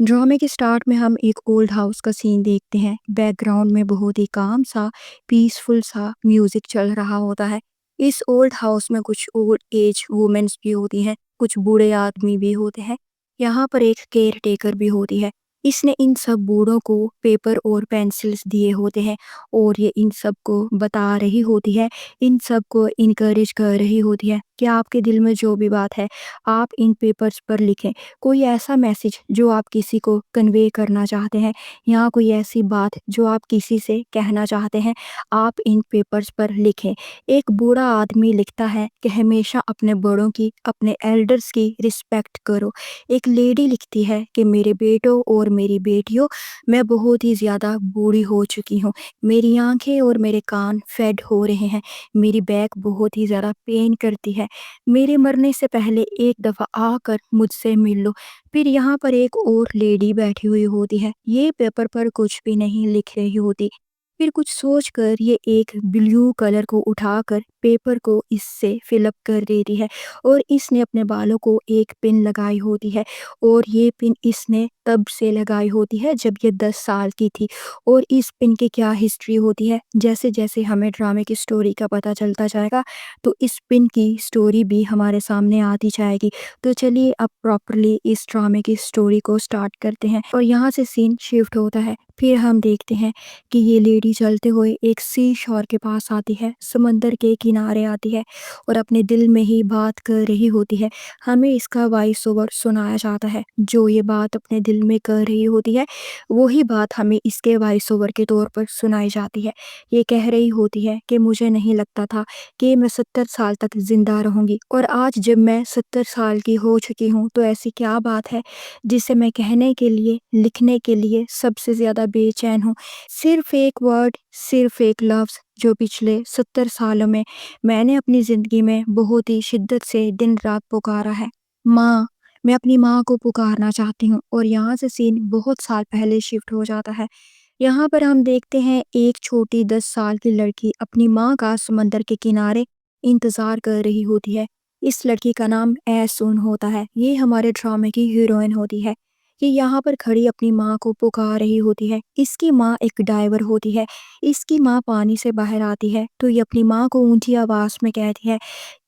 ड्रामे के स्टार्ट में हम एक ओल्ड हाउस का सीन देखते हैं। बैकग्राउंड में बहुत ही काम सा, पीसफुल सा म्यूजिक चल रहा होता है। इस ओल्ड हाउस में कुछ ओल्ड एज वुमेन्स भी होती हैं, कुछ बूढ़े आदमी भी होते हैं। यहाँ पर एक केयर टेकर भी होती है। इसने इन सब बूढ़ों को पेपर और पेंसिल्स दिए होते हैं और ये इन सब को बता रही होती है, इन सब को इनकरेज कर रही होती है कि आपके दिल में जो भी बात है आप इन पेपर्स पर लिखें। कोई ऐसा मैसेज जो आप किसी को कन्वे करना चाहते हैं या कोई ऐसी बात जो आप किसी से कहना चाहते हैं, आप इन पेपर्स पर लिखें। एक बूढ़ा आदमी लिखता है कि हमेशा अपने बड़ों की, अपने एल्डर्स की रिस्पेक्ट करो। एक लेडी लिखती है कि मेरे बेटों और मेरी बेटियों, मैं बहुत ही ज़्यादा बूढ़ी हो चुकी हूँ। मेरी आंखें और मेरे कान फेड हो रहे हैं। मेरी बैक बहुत ही ज़्यादा पेन करती है। मेरे मरने से पहले एक दफ़ा आकर मुझसे मिल लो। फिर यहाँ पर एक और लेडी बैठी हुई होती है। ये पेपर पर कुछ भी नहीं लिख रही होती। फिर कुछ सोचकर ये एक ब्लू कलर को उठाकर पेपर को इससे फिलअप कर देती है और इसने अपने बालों को एक पिन लगाई होती है और ये पिन इसने तब से लगाई होती है जब ये 10 साल की थी। और इस पिन की क्या हिस्ट्री होती है, जैसे जैसे हमें ड्रामे की स्टोरी का पता चलता जाएगा तो इस पिन की स्टोरी भी हमारे सामने आती जाएगी। तो चलिए अब प्रॉपरली इस ड्रामे की स्टोरी को स्टार्ट करते हैं और यहाँ से सीन शिफ्ट होता है। फिर हम देखते हैं कि ये लेडी चलते हुए एक सी शोर के पास आती है, समंदर के किनारे आती है और अपने दिल में ही बात कर रही होती है। हमें इसका वॉइस ओवर सुनाया जाता है। जो ये बात अपने दिल में कर रही होती है वही बात हमें इसके वॉइस ओवर के तौर पर सुनाई जाती है। ये कह रही होती है कि मुझे नहीं लगता था कि मैं 70 साल तक जिंदा रहूंगी, और आज जब मैं 70 साल की हो चुकी हूँ तो ऐसी क्या बात है जिसे मैं कहने के लिए, लिखने के लिए सबसे ज़्यादा बेचैन हूँ। सिर्फ एक वर्ड, सिर्फ एक लफ्ज़ जो पिछले 70 सालों में मैंने अपनी ज़िंदगी में बहुत ही शिद्दत से दिन रात पुकारा है। माँ। मैं अपनी माँ को पुकारना चाहती हूँ। और यहाँ से सीन बहुत साल पहले शिफ्ट हो जाता है। यहाँ पर हम देखते हैं एक छोटी 10 साल की लड़की अपनी माँ का समंदर के किनारे इंतज़ार कर रही होती है। इस लड़की का नाम ऐसुन होता है। ये हमारे ड्रामे की हीरोइन होती है। ये यहाँ पर खड़ी अपनी माँ को पुकार रही होती है। इसकी माँ एक डाइवर होती है। इसकी माँ पानी से बाहर आती है तो ये अपनी माँ को ऊंची आवाज़ में कहती है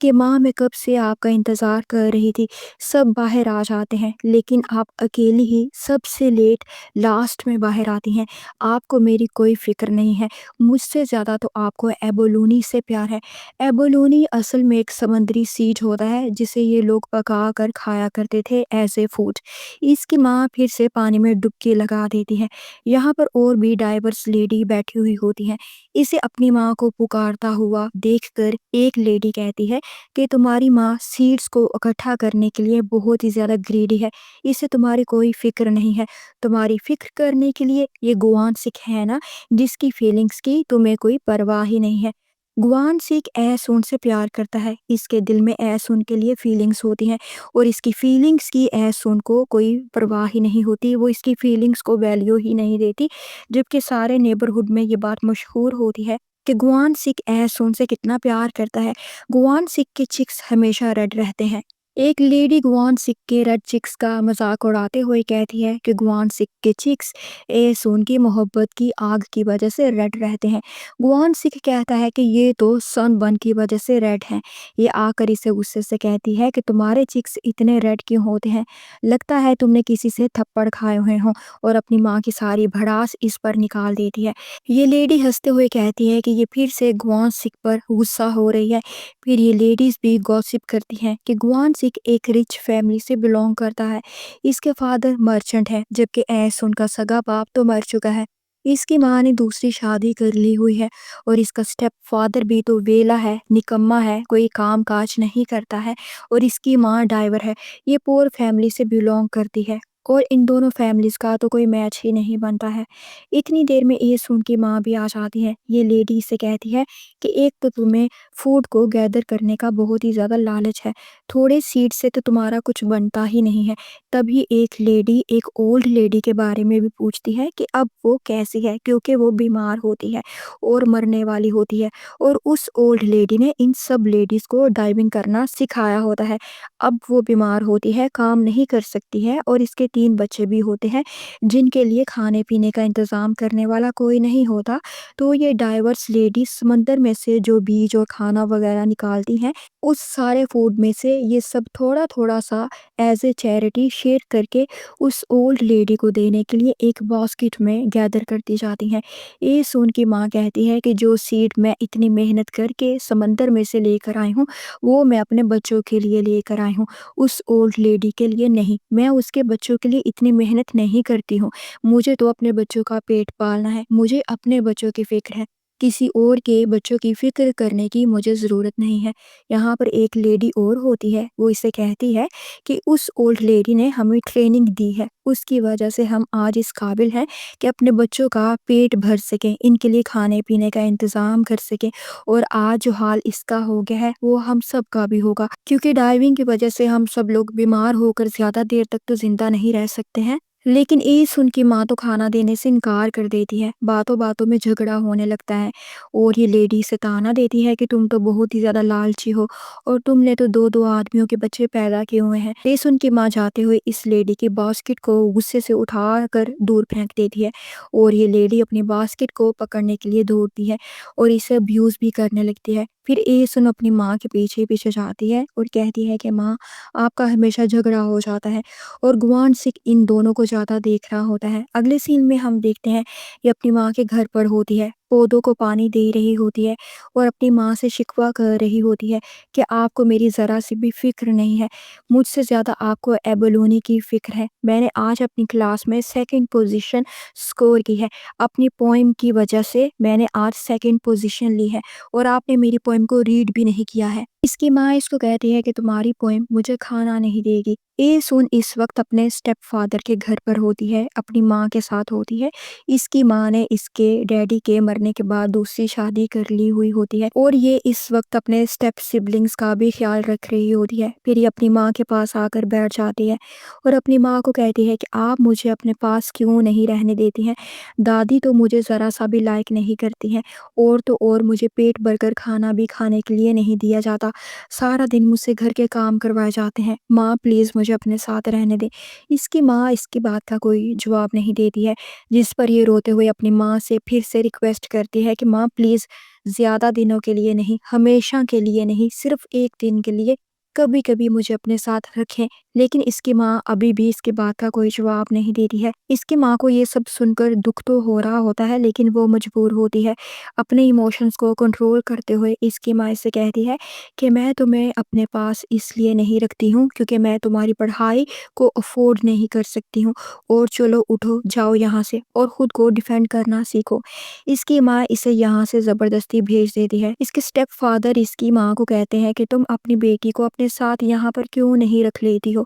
कि माँ, मैं कब से आपका इंतज़ार कर रही थी। सब बाहर आ जाते हैं लेकिन आप अकेली ही सबसे लेट लास्ट में बाहर आती हैं। आपको मेरी कोई फ़िक्र नहीं है। मुझसे ज़्यादा तो आपको एबोलूनी से प्यार है। एबोलूनी असल में एक समुद्री सीड होता है जिसे ये लोग पका कर खाया करते थे एज़ ए फूड। इसकी माँ फिर से पानी में डुबकी लगा देती है। यहाँ पर और भी डाइवर्स लेडी बैठी हुई होती हैं। इसे अपनी माँ को पुकारता हुआ देखकर एक लेडी कहती है कि तुम्हारी माँ सीड्स को इकट्ठा करने के लिए बहुत ही ज़्यादा ग्रीडी है। इसे तुम्हारी कोई फ़िक्र नहीं है। तुम्हारी फ़िक्र करने के लिए ये गुआन सिख है ना, जिसकी फीलिंग्स की तुम्हें कोई परवाह ही नहीं है। गुआन सिख ऐसून से प्यार करता है। इसके दिल में ऐसून के लिए फीलिंग्स होती हैं और इसकी फीलिंग्स की ऐसून को कोई परवाह ही नहीं होती। वो इसकी फीलिंग्स को वैल्यू ही नहीं देती। जबकि सारे नेबरहुड में ये बात मशहूर होती है कि गुआन सिख ऐसून से कितना प्यार करता है। गुआन सिख के चिक्स हमेशा रेड रहते हैं। एक लेडी गुआन सिख के रेड चिक्स का मजाक उड़ाते हुए कहती है कि गुआन सिख के चिक्स ऐसून की मोहब्बत की आग की वजह से रेड रहते हैं। गुआन सिख कहता है कि ये तो सनबर्न की वजह से रेड हैं। ये आकर इसे गुस्से से कहती है कि तुम्हारे चिक्स इतने रेड क्यों होते हैं। लगता है तुमने किसी से थप्पड़ खाए हुए हों। और अपनी माँ की सारी भड़ास इस पर निकाल देती है। ये लेडी हंसते हुए कहती है कि ये फिर से गुआन सिख पर गुस्सा हो रही है। फिर ये लेडीज भी गॉसिप करती हैं कि गुआन सिख एक रिच फैमिली से बिलोंग करता है। इसके फादर मर्चेंट है जबकि ऐस उनका सगा बाप तो मर चुका है। इसकी माँ ने दूसरी शादी कर ली हुई है और इसका स्टेप फादर भी तो वेला है, निकम्मा है, कोई काम काज नहीं करता है। और इसकी माँ ड्राइवर है। ये पुअर फैमिली से बिलोंग करती है और इन दोनों फैमिलीज का तो कोई मैच ही नहीं बनता है। इतनी देर में ऐसून की माँ भी आ जाती है। ये लेडी से कहती है कि एक तो तुम्हें फूड को गैदर करने का बहुत ही ज़्यादा लालच है, थोड़े सीड से तो तुम्हारा कुछ बनता ही नहीं है। तभी एक लेडी एक ओल्ड लेडी के बारे में भी पूछती है कि अब वो कैसी है, क्योंकि वो बीमार होती है और मरने वाली होती है। और उस ओल्ड लेडी ने इन सब लेडीज़ को डाइविंग करना सिखाया होता है। अब वो बीमार होती है, काम नहीं कर सकती है और इसके 3 बच्चे भी होते हैं जिनके लिए खाने पीने का इंतज़ाम करने वाला कोई नहीं होता। तो ये डाइवर्स लेडी समंदर में से जो बीज और खाना वगैरह निकालती हैं, उस सारे फूड में से ये सब थोड़ा-थोड़ा सा एज़ ए चैरिटी शेयर करके उस ओल्ड लेडी को देने के लिए एक बास्केट में गैदर करती जाती हैं। ये सुन के माँ कहती है कि जो सीड मैं इतनी मेहनत करके समंदर में से लेकर आई हूँ, वो मैं अपने बच्चों के लिए लेकर आई हूँ, उस ओल्ड लेडी के लिए नहीं। मैं उसके बच्चों के लिए इतनी मेहनत नहीं करती हूँ। मुझे तो अपने बच्चों का पेट पालना है, मुझे अपने बच्चों की फ़िक्र है। किसी और के बच्चों की फ़िक्र करने की मुझे ज़रूरत नहीं है। यहाँ पर एक लेडी और होती है, वो इसे कहती है कि उस ओल्ड लेडी ने हमें ट्रेनिंग दी है, उसकी वजह से हम आज इस काबिल हैं कि अपने बच्चों का पेट भर सकें, इनके लिए खाने-पीने का इंतज़ाम कर सकें। और आज जो हाल इसका हो गया है, वो हम सब का भी होगा, क्योंकि डाइविंग की वजह से हम सब लोग बीमार होकर ज़्यादा देर तक तो ज़िंदा नहीं रह सकते हैं। लेकिन ये सुन के माँ तो खाना देने से इनकार कर देती है। बातों-बातों में झगड़ा होने लगता है और ये लेडी इसे ताना देती है कि तुम तो बहुत ही ज़्यादा लालची हो और तुमने तो 2-2 आदमियों के बच्चे पैदा किए हुए हैं। ये सुन के माँ जाते हुए इस लेडी की बास्केट को गुस्से से उठाकर दूर फेंक देती है और ये लेडी अपनी बास्केट को पकड़ने के लिए दौड़ती है और इसे अब्यूज़ भी करने लगती है। फिर ये सुन अपनी माँ के पीछे-पीछे जाती है और कहती है कि माँ, आपका हमेशा झगड़ा हो जाता है। और गुआन सिक इन दोनों को ज़्यादा देख रहा होता है। अगले सीन में हम देखते हैं ये अपनी माँ के घर पर होती है, पौधों को पानी दे रही होती है और अपनी माँ से शिकवा कर रही होती है कि आपको मेरी ज़रा सी भी फ़िक्र नहीं है, मुझसे ज़्यादा आपको एबोलोनी की फ़िक्र है। मैंने आज अपनी क्लास में सेकंड पोजीशन स्कोर की है, अपनी पोएम की वजह से मैंने आज सेकंड पोजीशन ली है और आपने मेरी पोएम को रीड भी नहीं किया है। इसकी माँ इसको कहती है कि तुम्हारी पोएम मुझे खाना नहीं देगी। ये सुन इस वक्त अपने स्टेप फादर के घर पर होती है, अपनी माँ के साथ होती है। इसकी माँ ने इसके डैडी के मरने के बाद दूसरी शादी कर ली हुई होती है और ये इस वक्त अपने स्टेप सिबलिंग्स का भी ख्याल रख रही होती है। फिर ये अपनी माँ के पास आकर बैठ जाती है और अपनी माँ को कहती है कि आप मुझे अपने पास क्यों नहीं रहने देती हैं। दादी तो मुझे ज़रा सा भी लाइक नहीं करती हैं और तो और मुझे पेट भरकर खाना भी खाने के लिए नहीं दिया जाता। सारा दिन मुझसे घर के काम करवाए जाते हैं। माँ प्लीज़ मुझे अपने साथ रहने दें। इसकी माँ इसकी बात का कोई जवाब नहीं देती है, जिस पर ये रोते हुए अपनी माँ से फिर से रिक्वेस्ट करती है कि माँ प्लीज़ ज़्यादा दिनों के लिए नहीं, हमेशा के लिए नहीं, सिर्फ़ 1 दिन के लिए कभी-कभी मुझे अपने साथ रखें। लेकिन इसकी माँ अभी भी इसकी बात का कोई जवाब नहीं देती है। इसकी माँ को ये सब सुनकर दुःख तो हो रहा होता है, लेकिन वो मजबूर होती है। अपने इमोशंस को कंट्रोल करते हुए इसकी माँ इससे कहती है कि मैं तुम्हें अपने पास इसलिए नहीं रखती हूँ क्योंकि मैं तुम्हारी पढ़ाई को अफोर्ड नहीं कर सकती हूँ और चलो उठो जाओ यहाँ से और खुद को डिफेंड करना सीखो। इसकी माँ इसे यहाँ से ज़बरदस्ती भेज देती है। इसके स्टेप फादर इसकी माँ को कहते हैं कि तुम अपनी बेटी को अपने साथ यहाँ पर क्यों नहीं रख लेती हो।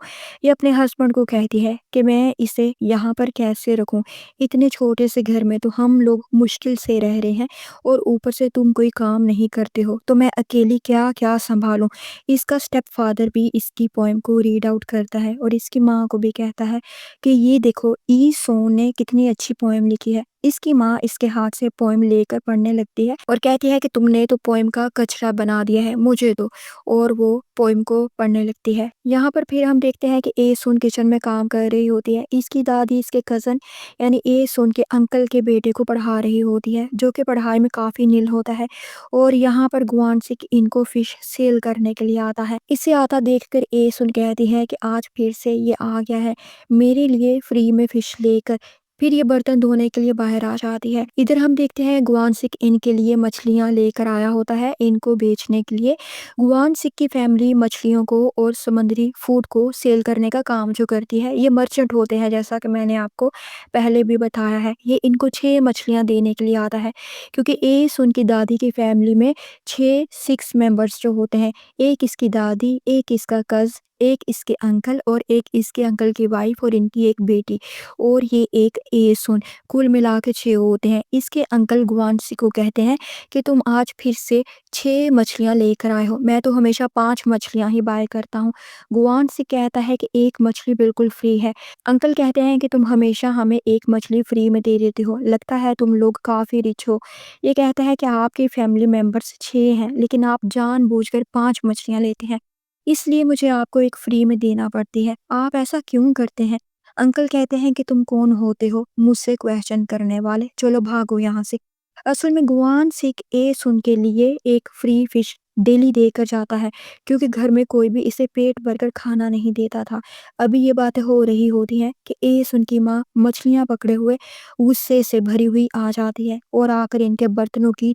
ये अपने हस्बैंड को कहती है कि मैं इसे यहाँ पर कैसे रखूँ, इतने छोटे से घर में तो हम लोग मुश्किल से रह रहे हैं और ऊपर से तुम कोई काम नहीं करते हो, तो मैं अकेली क्या क्या संभालूं। इसका स्टेप फादर भी इसकी पोएम को रीड आउट करता है और इसकी माँ को भी कहता है कि ये देखो ई सो ने कितनी अच्छी पोएम लिखी है। इसकी माँ इसके हाथ से पोएम लेकर पढ़ने लगती है और कहती है कि तुमने तो पोएम का कचरा बना दिया है, मुझे दो। और वो पोएम को पढ़ने लगती है। यहाँ पर फिर हम देखते हैं कि ए सुन किचन में काम कर रही होती है। इसकी दादी इसके कज़न यानी ए सुन के अंकल के बेटे को पढ़ा रही होती है, जो कि पढ़ाई में काफ़ी नील होता है। और यहाँ पर गुआन सिक इनको फिश सेल करने के लिए आता है। इसे आता देखकर ए सुन कहती है कि आज फिर से ये आ गया है मेरे लिए फ्री में फिश लेकर। फिर ये बर्तन धोने के लिए बाहर आ जाती है। इधर हम देखते हैं गुआन सिक इनके लिए मछलियाँ लेकर आया होता है इनको बेचने के लिए। गुआन सिक की फैमिली मछलियों को और समुद्री फूड को सेल करने का काम जो करती है, ये मर्चेंट होते हैं जैसा कि मैंने आपको पहले भी बताया है। ये इनको 6 मछलियाँ देने के लिए आता है क्योंकि एस उनकी दादी की फैमिली में 6 मेंबर्स जो होते हैं, एक इसकी दादी, एक इसका कज़, एक इसके अंकल और एक इसके अंकल की वाइफ और इनकी एक बेटी और ये एक एसुन, कुल मिला के 6 होते हैं। इसके अंकल गुआनसी को कहते हैं कि तुम आज फिर से 6 मछलियाँ लेकर आए हो, मैं तो हमेशा 5 मछलियाँ ही बाय करता हूँ। गुआनसी कहता है कि 1 मछली बिल्कुल फ्री है। अंकल कहते हैं कि तुम हमेशा हमें 1 मछली फ्री में दे देते हो, लगता है तुम लोग काफ़ी रिच हो। ये कहता है कि आपके फैमिली मेंबर्स 6 हैं लेकिन आप जानबूझकर 5 मछलियाँ लेते हैं, इसलिए मुझे आपको एक फ्री में देना पड़ती है। आप ऐसा क्यों करते हैं? انکل کہتے ہیں کہ تم کون ہوتے ہو مجھ سے کویسچن کرنے والے، چلو بھاگو یہاں سے۔ اصل میں گوان سکھ ایسن کے لیے ایک فری فش ڈیلی دے کر جاتا ہے، کیونکہ گھر میں کوئی بھی اسے پیٹ بھر کر کھانا نہیں دیتا تھا۔ ابھی یہ باتیں ہو رہی ہوتی ہیں کہ ایسن کی ماں مچھلیاں پکڑے ہوئے غصے سے بھری ہوئی آ جاتی ہے اور آ کر ان کے برتنوں کی